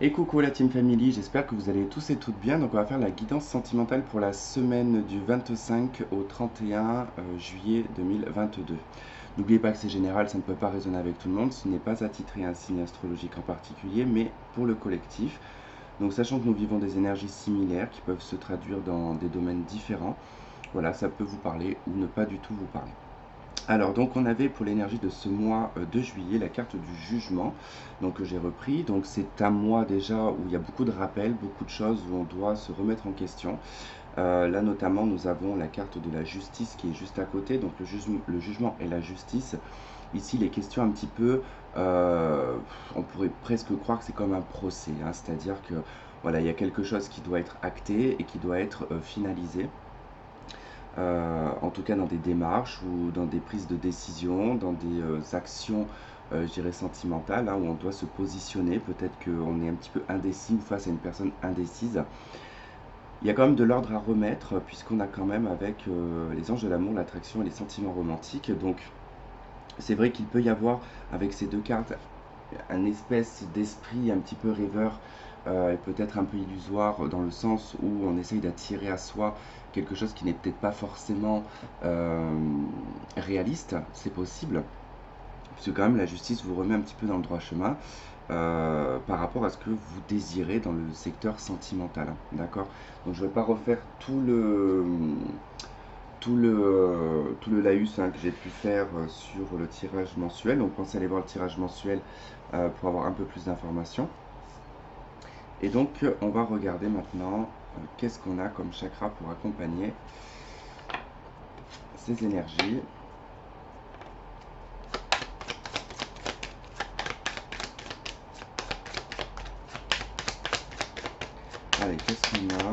Et coucou la Team Family, j'espère que vous allez tous et toutes bien. Donc on va faire la guidance sentimentale pour la semaine du 25 au 31 juillet 2022. N'oubliez pas que c'est général, ça ne peut pas résonner avec tout le monde, ce n'est pas attitré à un signe astrologique en particulier, mais pour le collectif. Donc sachant que nous vivons des énergies similaires qui peuvent se traduire dans des domaines différents, voilà, ça peut vous parler ou ne pas du tout vous parler. Alors, donc, on avait pour l'énergie de ce mois de juillet la carte du jugement, donc que j'ai repris. Donc, c'est un mois déjà où il y a beaucoup de rappels, beaucoup de choses où on doit se remettre en question. Là, notamment, nous avons la carte de la justice qui est juste à côté, donc le jugement et la justice. Ici, les questions un petit peu, on pourrait presque croire que c'est comme un procès, hein, c'est-à-dire que voilà, il y a quelque chose qui doit être acté et qui doit être finalisé. En tout cas dans des démarches ou dans des prises de décision, dans des actions, je dirais sentimentales, hein, où on doit se positionner. Peut-être qu'on est un petit peu indécis ou face à une personne indécise. Il y a quand même de l'ordre à remettre, puisqu'on a quand même avec les anges de l'amour, l'attraction et les sentiments romantiques. Donc c'est vrai qu'il peut y avoir avec ces deux cartes un espèce d'esprit un petit peu rêveur et peut-être un peu illusoire dans le sens où on essaye d'attirer à soi quelque chose qui n'est peut-être pas forcément euh, réaliste, c'est possible, puisque quand même la justice vous remet un petit peu dans le droit chemin par rapport à ce que vous désirez dans le secteur sentimental, hein, d'accord. Donc je ne vais pas refaire tout le laïus, hein, que j'ai pu faire sur le tirage mensuel. Donc pensez à aller voir le tirage mensuel pour avoir un peu plus d'informations. Et donc on va regarder maintenant qu'est-ce qu'on a comme chakra pour accompagner ces énergies. Allez, qu'est-ce qu'on a?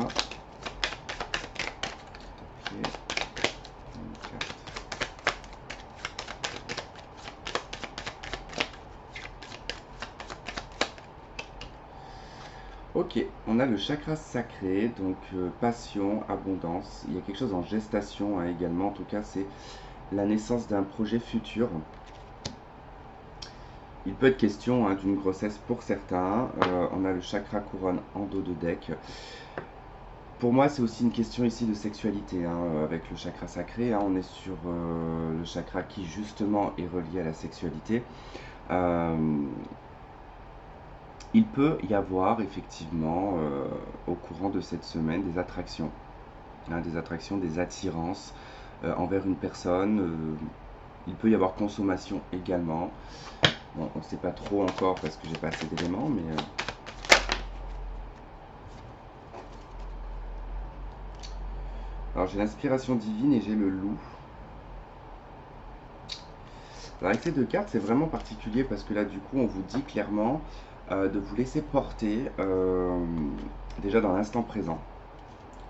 Ok, une carte. Ok, on a le chakra sacré, donc passion, abondance. Il y a quelque chose en gestation, hein, également. En tout cas, c'est la naissance d'un projet futur. Il peut être question, hein, d'une grossesse pour certains. On a le chakra couronne en dos de deck. Pour moi, c'est aussi une question ici de sexualité, hein, avec le chakra sacré, hein. On est sur le chakra qui justement est relié à la sexualité. Euh, il peut y avoir effectivement au courant de cette semaine des attractions, des attirances envers une personne. Il peut y avoir consommation également. Bon, on ne sait pas trop encore parce que j'ai pas assez d'éléments, mais alors j'ai l'inspiration divine et j'ai le loup. Alors avec ces deux cartes, c'est vraiment particulier parce que là, du coup, on vous dit clairement de vous laisser porter déjà dans l'instant présent,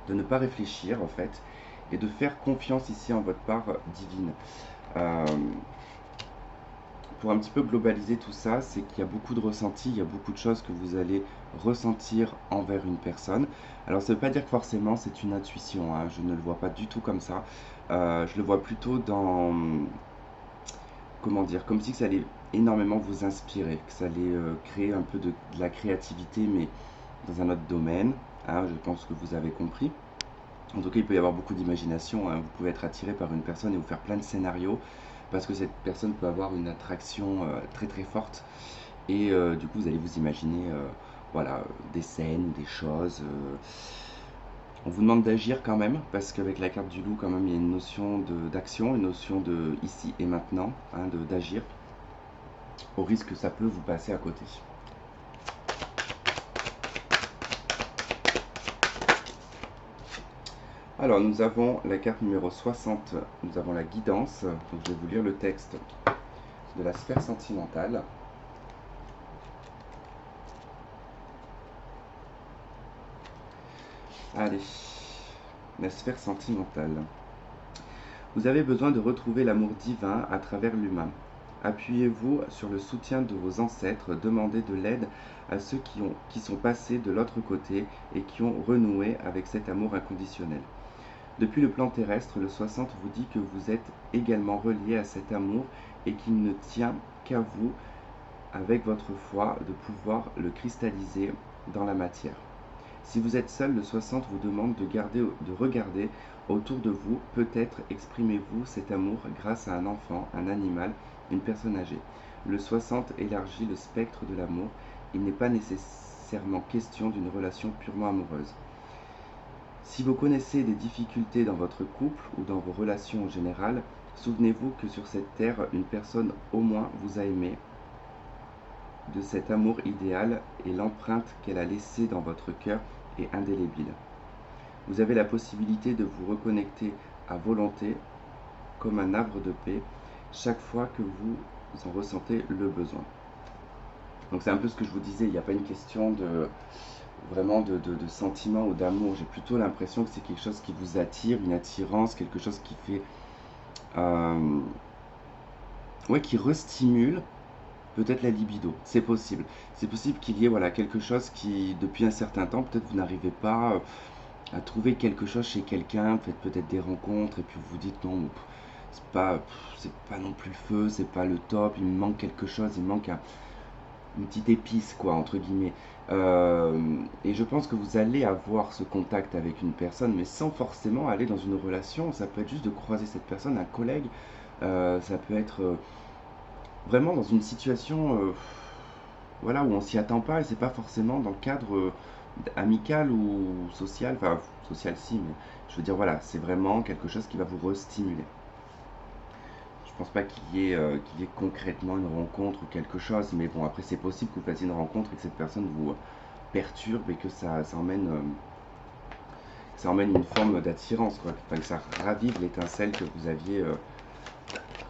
de ne pas réfléchir en fait, et de faire confiance ici en votre part divine. Euh, pour un petit peu globaliser tout ça, c'est qu'il y a beaucoup de ressentis, il y a beaucoup de choses que vous allez ressentir envers une personne. Alors ça ne veut pas dire que forcément c'est une intuition, hein, je ne le vois pas du tout comme ça. Je le vois plutôt dans, comment dire, comme si ça allait énormément vous inspirer, que ça allait créer un peu de la créativité, mais dans un autre domaine, hein, je pense que vous avez compris. En tout cas, il peut y avoir beaucoup d'imagination, hein. Vous pouvez être attiré par une personne et vous faire plein de scénarios parce que cette personne peut avoir une attraction très très forte et du coup vous allez vous imaginer voilà, des scènes ou des choses. On vous demande d'agir quand même parce qu'avec la carte du loup quand même il y a une notion d'action, une notion de ici et maintenant, hein, d'agir au risque que ça peut vous passer à côté. Alors nous avons la carte numéro 60, nous avons la guidance, donc je vais vous lire le texte de la sphère sentimentale. Allez, la sphère sentimentale. Vous avez besoin de retrouver l'amour divin à travers l'humain. Appuyez-vous sur le soutien de vos ancêtres, demandez de l'aide à ceux qui sont passés de l'autre côté et qui ont renoué avec cet amour inconditionnel. Depuis le plan terrestre, le 60 vous dit que vous êtes également relié à cet amour et qu'il ne tient qu'à vous avec votre foi, de pouvoir le cristalliser dans la matière. Si vous êtes seul, le 60 vous demande de regarder autour de vous. Peut-être exprimez-vous cet amour grâce à un enfant, un animal, une personne âgée. Le 60 élargit le spectre de l'amour. Il n'est pas nécessairement question d'une relation purement amoureuse. Si vous connaissez des difficultés dans votre couple ou dans vos relations en général, souvenez-vous que sur cette terre, une personne au moins vous a aimé. De cet amour idéal, et l'empreinte qu'elle a laissée dans votre cœur est indélébile. Vous avez la possibilité de vous reconnecter à volonté comme un havre de paix chaque fois que vous en ressentez le besoin. Donc c'est un peu ce que je vous disais, il n'y a pas une question de vraiment de sentiment ou d'amour. J'ai plutôt l'impression que c'est quelque chose qui vous attire, une attirance, quelque chose qui fait ouais, qui restimule peut-être la libido. C'est possible. C'est possible qu'il y ait voilà, quelque chose qui, depuis un certain temps, peut-être vous n'arrivez pas à trouver quelque chose chez quelqu'un, faites peut-être des rencontres et puis vous vous dites non, c'est pas non plus le feu, c'est pas le top, il me manque quelque chose, il me manque une petite épice quoi entre guillemets. Et je pense que vous allez avoir ce contact avec une personne, mais sans forcément aller dans une relation. Ça peut être juste de croiser cette personne, un collègue, ça peut être vraiment dans une situation voilà, où on s'y attend pas et c'est pas forcément dans le cadre amical ou social, enfin social si, mais je veux dire voilà, c'est vraiment quelque chose qui va vous restimuler. Je pense pas qu'il y ait concrètement une rencontre ou quelque chose, mais bon après c'est possible que vous fassiez une rencontre et que cette personne vous perturbe et que ça emmène une forme d'attirance quoi, enfin, que ça ravive l'étincelle que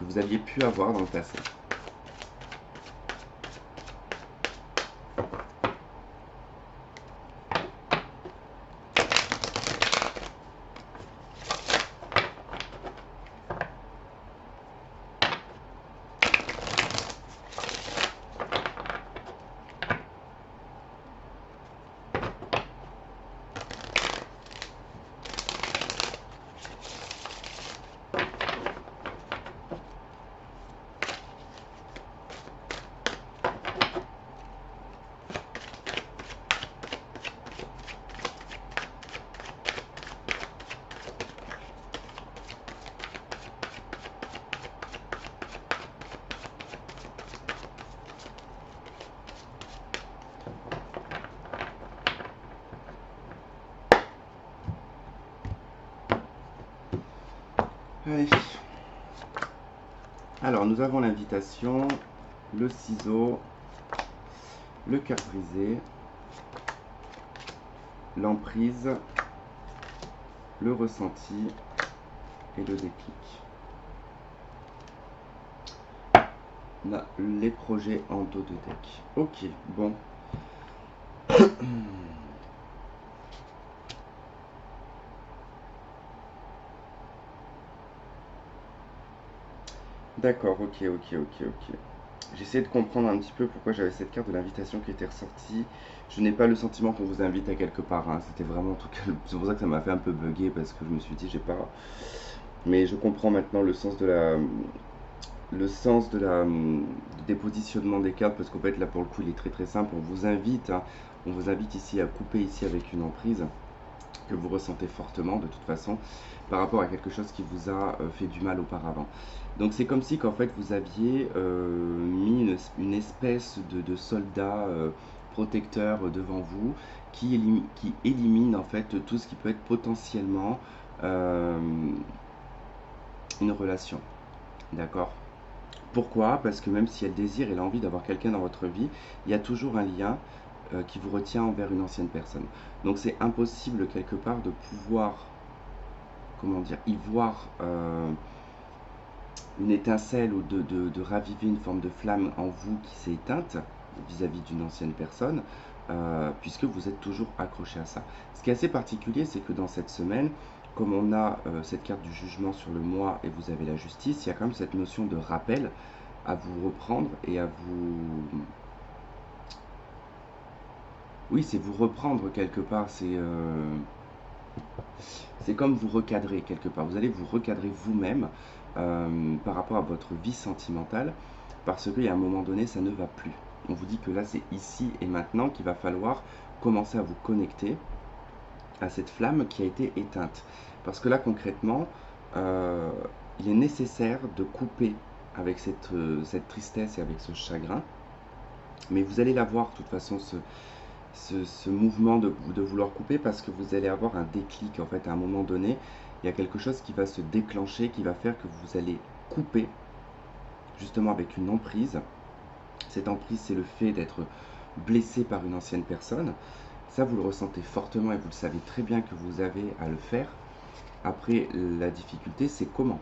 vous aviez pu avoir dans le passé. Allez. Alors, nous avons l'invitation, le ciseau, le cœur brisé, l'emprise, le ressenti et le déclic. On a les projets en dos de deck. Ok, bon. D'accord, ok. J'essaie de comprendre un petit peu pourquoi j'avais cette carte de l'invitation qui était ressortie. Je n'ai pas le sentiment qu'on vous invite à quelque part, hein. C'était vraiment en tout cas, c'est pour ça que ça m'a fait un peu bugger parce que je me suis dit j'ai pas. Mais je comprends maintenant le sens du dépositionnement des cartes parce qu'en fait là pour le coup il est très simple. On vous invite, hein, on vous invite ici à couper ici avec une emprise que vous ressentez fortement de toute façon par rapport à quelque chose qui vous a fait du mal auparavant. Donc c'est comme si qu'en fait vous aviez mis une espèce de soldat protecteur devant vous qui élimine en fait tout ce qui peut être potentiellement une relation. D'accord? Pourquoi? Parce que même si elle désire et elle a envie d'avoir quelqu'un dans votre vie, il y a toujours un lien qui vous retient envers une ancienne personne. Donc c'est impossible quelque part de pouvoir, comment dire, y voir une étincelle ou de raviver une forme de flamme en vous qui s'est éteinte vis-à-vis d'une ancienne personne, puisque vous êtes toujours accroché à ça. Ce qui est assez particulier, c'est que dans cette semaine, comme on a cette carte du jugement sur le moi et vous avez la justice, il y a quand même cette notion de rappel à vous reprendre et à vous... Oui, c'est vous reprendre quelque part, c'est comme vous recadrer quelque part. Vous allez vous recadrer vous-même par rapport à votre vie sentimentale parce qu'il y a un moment donné, ça ne va plus. on vous dit que là, c'est ici et maintenant qu'il va falloir commencer à vous connecter à cette flamme qui a été éteinte. Parce que là, concrètement, il est nécessaire de couper avec cette tristesse et avec ce chagrin. Mais vous allez l'avoir, de toute façon, ce mouvement de vouloir couper, parce que vous allez avoir un déclic. En fait, à un moment donné, il y a quelque chose qui va se déclencher, qui va faire que vous allez couper, justement avec une emprise. Cette emprise, c'est le fait d'être blessé par une ancienne personne. Ça, vous le ressentez fortement et vous le savez très bien que vous avez à le faire. Après, la difficulté, c'est comment.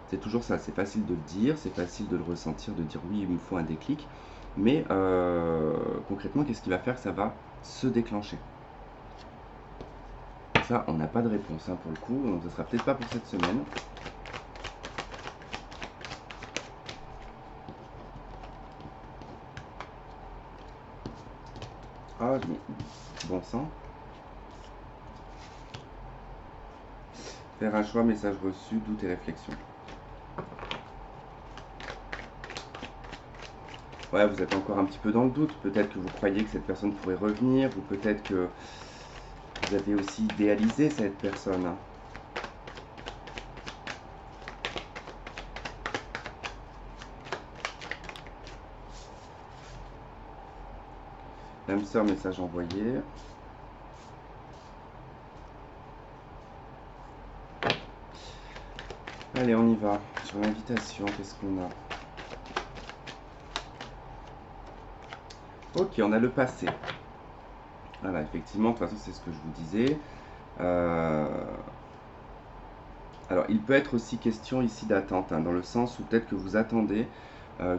C'est toujours ça, c'est facile de le dire, c'est facile de le ressentir, de dire oui, il me faut un déclic. Mais concrètement, qu'est-ce qui va faire? Ça va se déclencher. Ça, on n'a pas de réponse hein, pour le coup, donc ce sera peut-être pas pour cette semaine. Ah, bon sang. Faire un choix, message reçu, doute et réflexion. Ouais, vous êtes encore un petit peu dans le doute. Peut-être que vous croyez que cette personne pourrait revenir, ou peut-être que vous avez aussi idéalisé cette personne. L'âme sœur, message envoyé. Allez, on y va. Sur l'invitation, qu'est-ce qu'on a? Ok, on a le passé. Voilà, effectivement, de toute façon, c'est ce que je vous disais. Alors, il peut être aussi question ici d'attente, hein, dans le sens où peut-être que vous attendez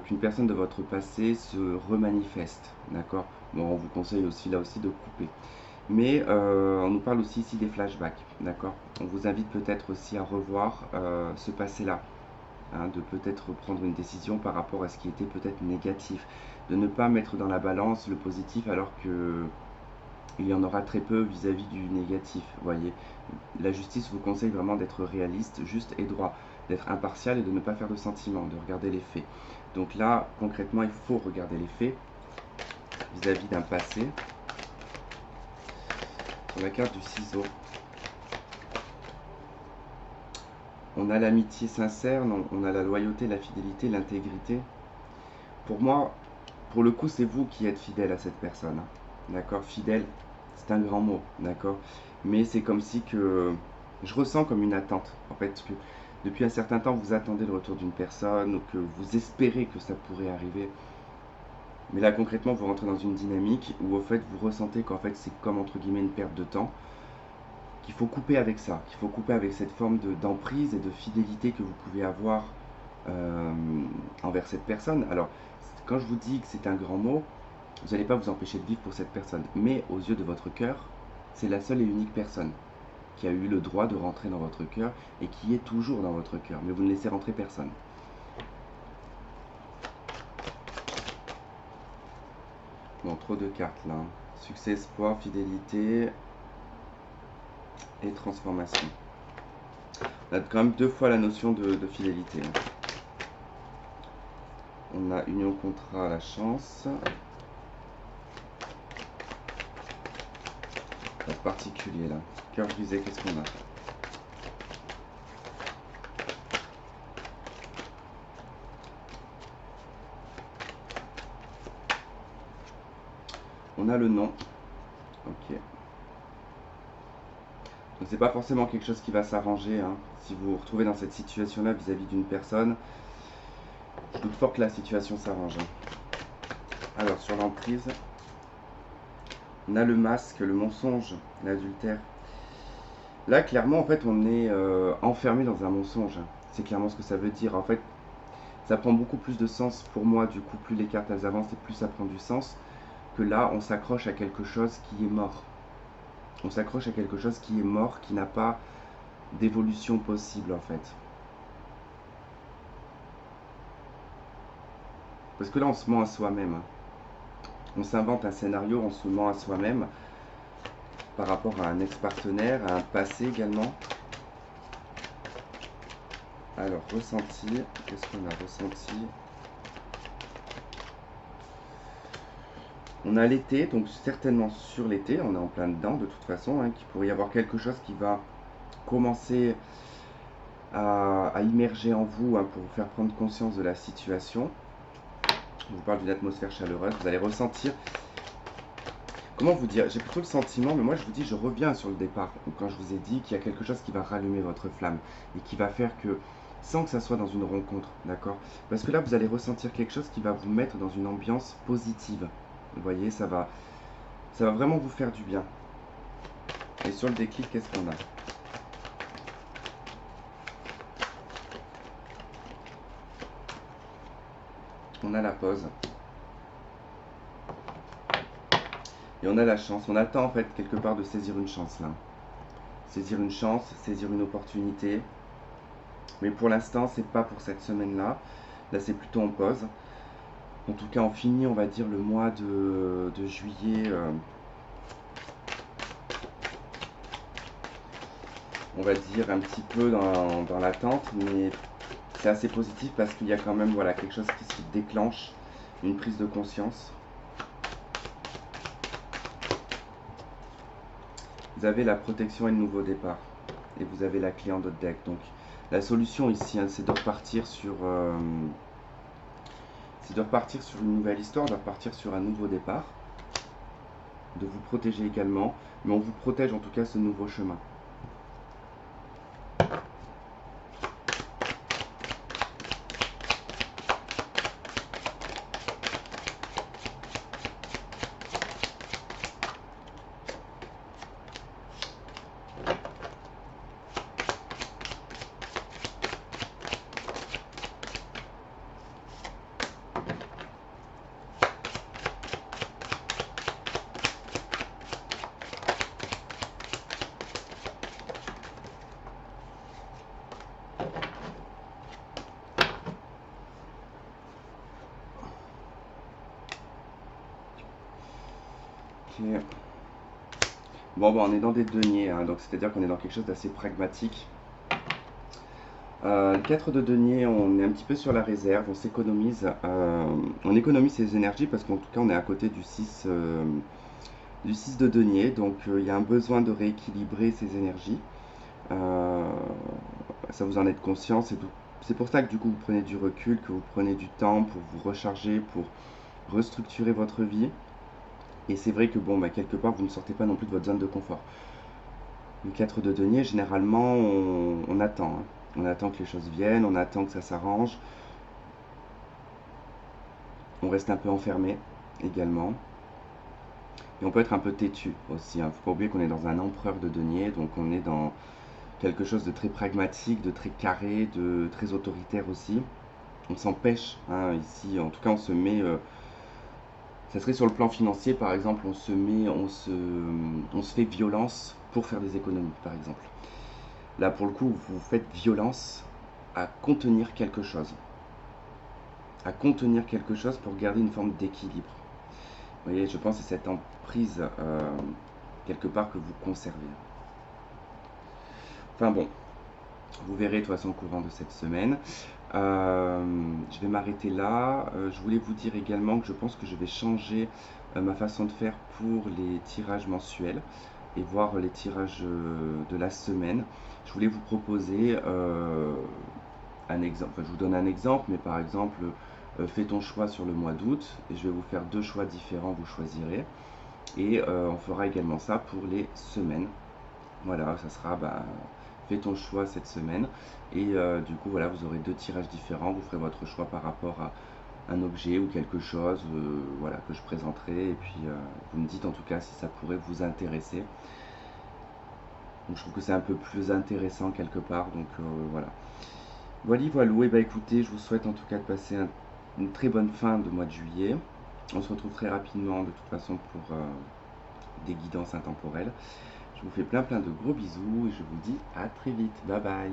qu'une personne de votre passé se remanifeste, d'accord? Bon, on vous conseille aussi, là aussi, de couper. Mais on nous parle aussi ici des flashbacks, d'accord? On vous invite peut-être aussi à revoir ce passé-là, hein, de peut-être prendre une décision par rapport à ce qui était peut-être négatif, de ne pas mettre dans la balance le positif alors que il y en aura très peu vis-à-vis du négatif, voyez. La justice vous conseille vraiment d'être réaliste, juste et droit, d'être impartial et de ne pas faire de sentiments, de regarder les faits. Donc là, concrètement, il faut regarder les faits vis-à-vis d'un passé. Sur la carte du ciseau, on a l'amitié sincère, on a la loyauté, la fidélité, l'intégrité. Pour moi, pour le coup, c'est vous qui êtes fidèle à cette personne. Hein. D'accord? Fidèle, c'est un grand mot, d'accord? Mais c'est comme si que je ressens comme une attente. En fait, que depuis un certain temps, vous attendez le retour d'une personne ou que vous espérez que ça pourrait arriver. Mais là, concrètement, vous rentrez dans une dynamique où, au fait, vous ressentez qu'en fait, c'est comme, entre guillemets, une perte de temps. Qu'il faut couper avec ça, qu'il faut couper avec cette forme d'emprise et de fidélité que vous pouvez avoir envers cette personne. Alors, quand je vous dis que c'est un grand mot, vous n'allez pas vous empêcher de vivre pour cette personne. Mais aux yeux de votre cœur, c'est la seule et unique personne qui a eu le droit de rentrer dans votre cœur et qui est toujours dans votre cœur. Mais vous ne laissez rentrer personne. Bon, trop de cartes là. Succès, espoir, fidélité et transformation. On a quand même deux fois la notion de fidélité. On a union, contrat, la chance. Pas de particulier là. Cœur brisé, qu'est-ce qu'on a? On a le nom. Ok. Donc c'est pas forcément quelque chose qui va s'arranger. Hein. Si vous vous retrouvez dans cette situation-là vis-à-vis d'une personne, je doute fort que la situation s'arrange. Hein. Alors sur l'emprise, on a le masque, le mensonge, l'adultère. Là, clairement, en fait, on est enfermé dans un mensonge. C'est clairement ce que ça veut dire. En fait, ça prend beaucoup plus de sens pour moi. Du coup, plus les cartes elles avancent et plus ça prend du sens. Que là, on s'accroche à quelque chose qui est mort. On s'accroche à quelque chose qui est mort, qui n'a pas d'évolution possible, en fait. Parce que là, on se ment à soi-même. On s'invente un scénario, on se ment à soi-même par rapport à un ex-partenaire, à un passé également. Alors, ressenti, qu'est-ce qu'on a ressenti? On a l'été, donc certainement sur l'été, on est en plein dedans de toute façon, hein, qu'il pourrait y avoir quelque chose qui va commencer à immerger en vous, hein, pour vous faire prendre conscience de la situation. Je vous parle d'une atmosphère chaleureuse, vous allez ressentir, comment vous dire, j'ai plutôt le sentiment, mais moi je vous dis, je reviens sur le départ, quand je vous ai dit qu'il y a quelque chose qui va rallumer votre flamme et qui va faire que, sans que ça soit dans une rencontre, d'accord? Parce que là, vous allez ressentir quelque chose qui va vous mettre dans une ambiance positive. Vous voyez, ça va vraiment vous faire du bien. Et sur le déclic, qu'est-ce qu'on a? On a la pause. Et on a la chance. On attend en fait quelque part de saisir une chance là. Saisir une chance, saisir une opportunité. Mais pour l'instant, c'est pas pour cette semaine-là. Là, c'est plutôt en pause. En tout cas, on finit, on va dire, le mois de juillet. On va dire un petit peu dans l'attente, mais c'est assez positif parce qu'il y a quand même voilà, quelque chose qui se déclenche, une prise de conscience. Vous avez la protection et le nouveau départ. Et vous avez la clé en d'autres deck. Donc la solution ici, hein, c'est de repartir sur une nouvelle histoire, de repartir sur un nouveau départ. De vous protéger également. Mais on vous protège en tout cas ce nouveau chemin. Ok. Bon, on est dans des deniers, hein, donc c'est-à-dire qu'on est dans quelque chose d'assez pragmatique. Le 4 de denier, on est un petit peu sur la réserve, on économise ses énergies parce qu'en tout cas on est à côté du 6 de denier, donc il y a un besoin de rééquilibrer ses énergies. Ça vous en êtes conscient, c'est pour ça que du coup vous prenez du recul, que vous prenez du temps pour vous recharger, pour restructurer votre vie. Et c'est vrai que bon, quelque part vous ne sortez pas non plus de votre zone de confort. Le 4 de denier, généralement on attend, hein. On attend que les choses viennent, on attend que ça s'arrange. On reste un peu enfermé également. Et on peut être un peu têtu aussi, hein. Faut pas oublier qu'on est dans un empereur de denier, donc on est dans quelque chose de très pragmatique, de très carré, de très autoritaire aussi. On s'empêche, hein, ici, en tout cas on se met... ça serait sur le plan financier par exemple, on se fait violence pour faire des économies par exemple. Là pour le coup vous faites violence à contenir quelque chose. À contenir quelque chose pour garder une forme d'équilibre. Vous voyez, je pense que c'est cette emprise quelque part que vous conservez. Enfin bon, vous verrez de toute façon au courant de cette semaine. Je vais m'arrêter là. Je voulais vous dire également que je pense que je vais changer ma façon de faire pour les tirages mensuels et voir les tirages de la semaine. Je voulais vous proposer un exemple. Enfin, je vous donne un exemple, mais par exemple, fais ton choix sur le mois d'août et je vais vous faire deux choix différents, vous choisirez. Et on fera également ça pour les semaines. Voilà, ça sera fais ton choix cette semaine. Et du coup, voilà, vous aurez deux tirages différents. Vous ferez votre choix par rapport à un objet ou quelque chose voilà, que je présenterai. Et puis, vous me dites en tout cas si ça pourrait vous intéresser. Donc, je trouve que c'est un peu plus intéressant quelque part. Donc, voilà. Voilà, et bah écoutez, je vous souhaite en tout cas de passer une très bonne fin de mois de juillet. On se retrouve très rapidement de toute façon pour des guidances intemporelles. Je vous fais plein de gros bisous et je vous dis à très vite. Bye bye.